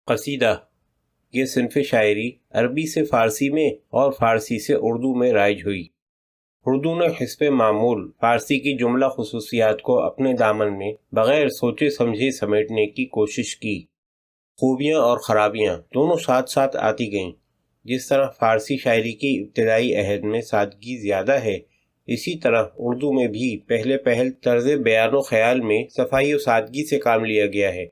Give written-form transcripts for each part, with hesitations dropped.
قصیدہ یہ صنف شاعری عربی سے فارسی میں اور فارسی سے اردو میں رائج ہوئی۔ اردو نے حسب معمول فارسی کی جملہ خصوصیات کو اپنے دامن میں بغیر سوچے سمجھے سمیٹنے کی کوشش کی۔ خوبیاں اور خرابیاں دونوں ساتھ ساتھ آتی گئیں۔ جس طرح فارسی شاعری کی ابتدائی عہد میں سادگی زیادہ ہے، اسی طرح اردو میں بھی پہل طرز بیان و خیال میں صفائی و سادگی سے کام لیا گیا ہے۔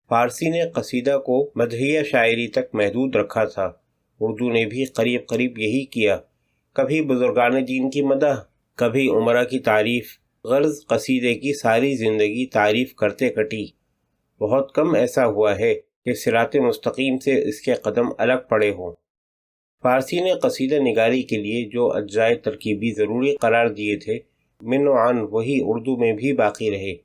فارسی نے قصیدہ کو مدحیہ شاعری تک محدود رکھا تھا، اردو نے بھی قریب یہی کیا۔ کبھی بزرگان دین کی مدح، کبھی عمرا کی تعریف، غرض قصیدے کی ساری زندگی تعریف کرتے کٹی۔ بہت کم ایسا ہوا ہے کہ صراط مستقیم سے اس کے قدم الگ پڑے ہوں۔ فارسی نے قصیدہ نگاری کے لیے جو اجزائے ترکیبی ضروری قرار دیے تھے، من و عن وہی اردو میں بھی باقی رہے۔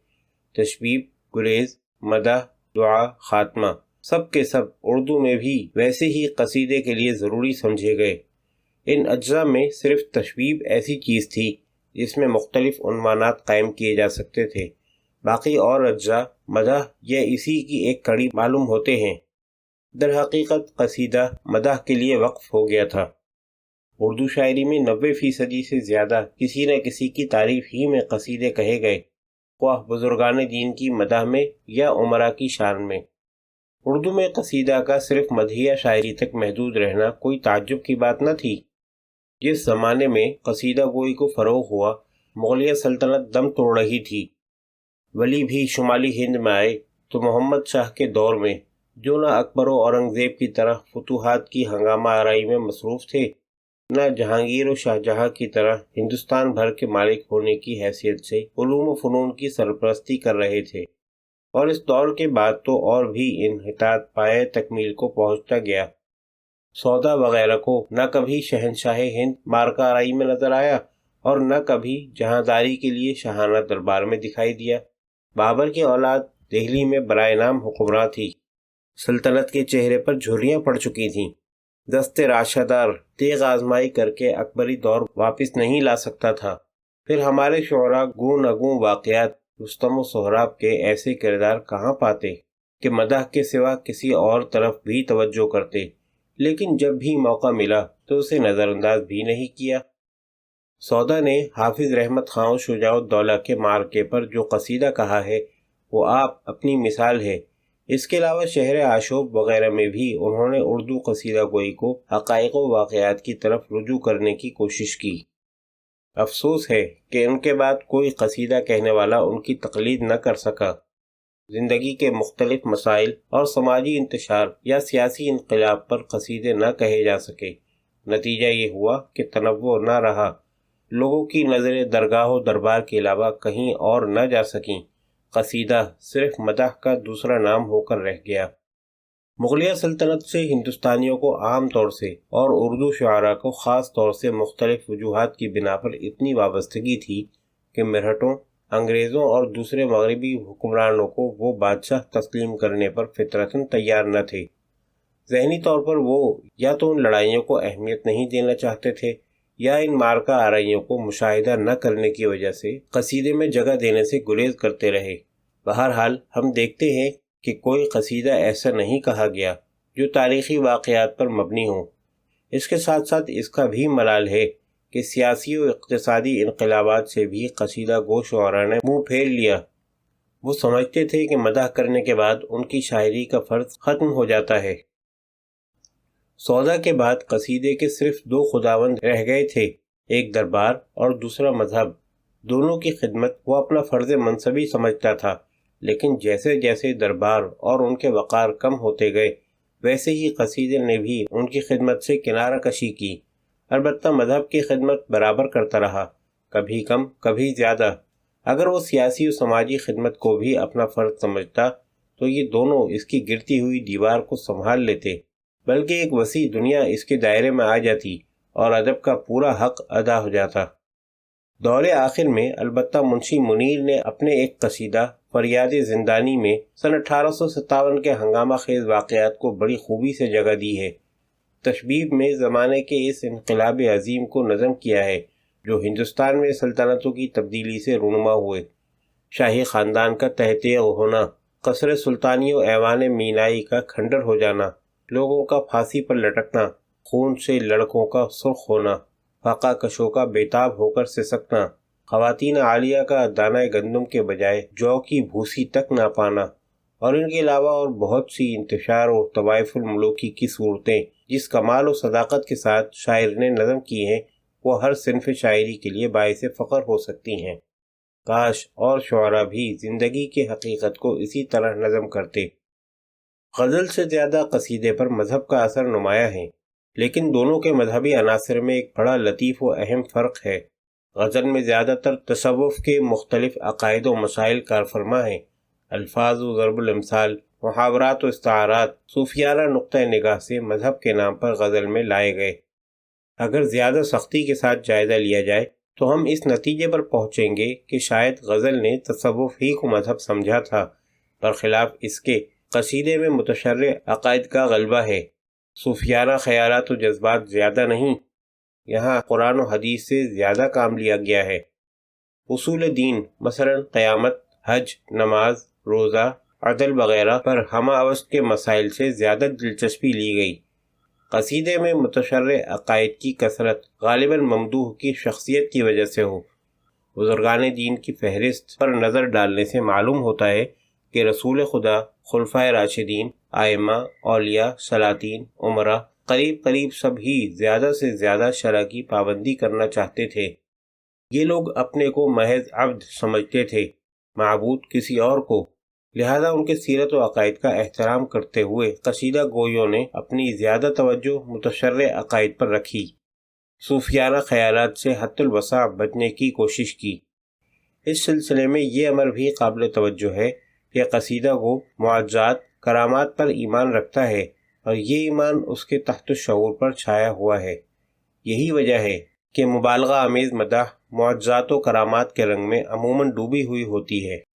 تشبیب، گریز، مدح، دعا، خاتمہ، سب کے سب اردو میں بھی ویسے ہی قصیدے کے لیے ضروری سمجھے گئے۔ ان اجزاء میں صرف تشبیب ایسی چیز تھی جس میں مختلف عنوانات قائم کیے جا سکتے تھے، باقی اور اجزاء مدح یا اسی کی ایک کڑی معلوم ہوتے ہیں۔ در حقیقت قصیدہ مدح کے لیے وقف ہو گیا تھا۔ اردو شاعری میں 90% سے زیادہ کسی نہ کسی کی تعریف ہی میں قصیدے کہے گئے، خواہ بزرگان دین کی مدح میں یا عمرا کی شان میں۔ اردو میں قصیدہ کا صرف مدحیہ شاعری تک محدود رہنا کوئی تعجب کی بات نہ تھی۔ جس زمانے میں قصیدہ گوئی کو فروغ ہوا، مغلیہ سلطنت دم توڑ رہی تھی۔ ولی بھی شمالی ہند میں آئے تو محمد شاہ کے دور میں، جو نہ اکبر و اورنگزیب کی طرح فتوحات کی ہنگامہ آرائی میں مصروف تھے، نہ جہانگیر و شاہجہاں کی طرح ہندوستان بھر کے مالک ہونے کی حیثیت سے علوم و فنون کی سرپرستی کر رہے تھے، اور اس دور کے بعد تو اور بھی انحطاط پائے تکمیل کو پہنچتا گیا۔ سودا وغیرہ کو نہ کبھی شہنشاہ ہند مارکہ آرائی میں نظر آیا اور نہ کبھی جہانداری کے لیے شاہانہ دربار میں دکھائی دیا۔ بابر کی اولاد دہلی میں برائے نام حکمراں تھی، سلطنت کے چہرے پر جھریاں پڑ چکی تھیں۔ دست راشدار تیغ آزمائی کر کے اکبری دور واپس نہیں لا سکتا تھا۔ پھر ہمارے شعراء گوں نگوں واقعات رستم و سہراب کے ایسے کردار کہاں پاتے کہ مدح کے سوا کسی اور طرف بھی توجہ کرتے، لیکن جب بھی موقع ملا تو اسے نظر انداز بھی نہیں کیا۔ سودا نے حافظ رحمت خان و شجاع الدولہ کے مارکے پر جو قصیدہ کہا ہے، وہ آپ اپنی مثال ہے۔ اس کے علاوہ شہر آشوب وغیرہ میں بھی انہوں نے اردو قصیدہ گوئی کو حقائق و واقعات کی طرف رجوع کرنے کی کوشش کی۔ افسوس ہے کہ ان کے بعد کوئی قصیدہ کہنے والا ان کی تقلید نہ کر سکا۔ زندگی کے مختلف مسائل اور سماجی انتشار یا سیاسی انقلاب پر قصیدے نہ کہے جا سکے۔ نتیجہ یہ ہوا کہ تنوع نہ رہا، لوگوں کی نظریں درگاہ و دربار کے علاوہ کہیں اور نہ جا سکیں۔ قصیدہ صرف مدح کا دوسرا نام ہو کر رہ گیا۔ مغلیہ سلطنت سے ہندوستانیوں کو عام طور سے اور اردو شعراء کو خاص طور سے مختلف وجوہات کی بنا پر اتنی وابستگی تھی کہ مرہٹوں، انگریزوں اور دوسرے مغربی حکمرانوں کو وہ بادشاہ تسلیم کرنے پر فطرتاً تیار نہ تھے۔ ذہنی طور پر وہ یا تو ان لڑائیوں کو اہمیت نہیں دینا چاہتے تھے، یا ان مارکہ آرائیوں کو مشاہدہ نہ کرنے کی وجہ سے قصیدے میں جگہ دینے سے گریز کرتے رہے۔ بہرحال ہم دیکھتے ہیں کہ کوئی قصیدہ ایسا نہیں کہا گیا جو تاریخی واقعات پر مبنی ہو۔ اس کے ساتھ ساتھ اس کا بھی ملال ہے کہ سیاسی و اقتصادی انقلابات سے بھی قصیدہ گو شعراء نے منہ پھیر لیا۔ وہ سمجھتے تھے کہ مدح کرنے کے بعد ان کی شاعری کا فرض ختم ہو جاتا ہے۔ سودا کے بعد قصیدے کے صرف 2 خداوند رہ گئے تھے، ایک دربار اور دوسرا مذہب۔ دونوں کی خدمت وہ اپنا فرض منصبی سمجھتا تھا، لیکن جیسے جیسے دربار اور ان کے وقار کم ہوتے گئے، ویسے ہی قصیدے نے بھی ان کی خدمت سے کنارہ کشی کی۔ البتہ مذہب کی خدمت برابر کرتا رہا، کبھی کم کبھی زیادہ۔ اگر وہ سیاسی و سماجی خدمت کو بھی اپنا فرض سمجھتا تو یہ دونوں اس کی گرتی ہوئی دیوار کو سنبھال لیتے، بلکہ ایک وسیع دنیا اس کے دائرے میں آ جاتی اور ادب کا پورا حق ادا ہو جاتا۔ دور آخر میں البتہ منشی منیر نے اپنے ایک قصیدہ فریاد زندانی میں سن 1857 کے ہنگامہ خیز واقعات کو بڑی خوبی سے جگہ دی ہے۔ تشبیب میں زمانے کے اس انقلاب عظیم کو نظم کیا ہے جو ہندوستان میں سلطنتوں کی تبدیلی سے رونما ہوئے۔ شاہی خاندان کا تحت ہونا، قصر سلطانی و ایوان مینائی کا کھنڈر ہو جانا، لوگوں کا پھانسی پر لٹکنا، خون سے لڑکوں کا سرخ ہونا، فاقہ کشوں کا بےتاب ہو کر سسکنا، خواتین عالیہ کا دانہ گندم کے بجائے جو کی بھوسی تک نہ پانا، اور ان کے علاوہ اور بہت سی انتشار و طوائف الملوکی کی صورتیں جس کمال و صداقت کے ساتھ شاعر نے نظم کی ہیں، وہ ہر صنف شاعری کے لیے باعث فخر ہو سکتی ہیں۔ کاش اور شعراء بھی زندگی کی حقیقت کو اسی طرح نظم کرتے۔ غزل سے زیادہ قصیدے پر مذہب کا اثر نمایاں ہے، لیکن دونوں کے مذہبی عناصر میں ایک بڑا لطیف و اہم فرق ہے۔ غزل میں زیادہ تر تصوف کے مختلف عقائد و مسائل کارفرما ہیں۔ الفاظ و ضرب الامثال، محاورات و استعارات صوفیانہ نقطہ نگاہ سے مذہب کے نام پر غزل میں لائے گئے۔ اگر زیادہ سختی کے ساتھ جائزہ لیا جائے تو ہم اس نتیجے پر پہنچیں گے کہ شاید غزل نے تصوف ہی کو مذہب سمجھا تھا، برخلاف اس کے قصیدے میں متشرع عقائد کا غلبہ ہے، صوفیانہ خیالات و جذبات زیادہ نہیں، یہاں قرآن و حدیث سے زیادہ کام لیا گیا ہے۔ اصول دین مثلا قیامت، حج، نماز، روزہ، عدل وغیرہ پر ہمہ اوسط کے مسائل سے زیادہ دلچسپی لی گئی۔ قصیدے میں متشرع عقائد کی کثرت غالباً ممدوح کی شخصیت کی وجہ سے ہو۔ بزرگان دین کی فہرست پر نظر ڈالنے سے معلوم ہوتا ہے کہ رسول خدا، خلفائے راشدین، ائمہ، اولیاء، سلاطین، امراء قریب سب ہی زیادہ سے زیادہ شرع کی پابندی کرنا چاہتے تھے۔ یہ لوگ اپنے کو محض عبد سمجھتے تھے، معبود کسی اور کو، لہذا ان کے سیرت و عقائد کا احترام کرتے ہوئے قصیدہ گویوں نے اپنی زیادہ توجہ متشرع عقائد پر رکھی، صوفیانہ خیالات سے حد الوسع بچنے کی کوشش کی۔ اس سلسلے میں یہ امر بھی قابل توجہ ہے کہ قصیدہ گو معجزات، کرامات پر ایمان رکھتا ہے، اور یہ ایمان اس کے تحت الشعور پر چھایا ہوا ہے۔ یہی وجہ ہے کہ مبالغہ آمیز مداح معجزات و کرامات کے رنگ میں عموماً ڈوبی ہوئی ہوتی ہے۔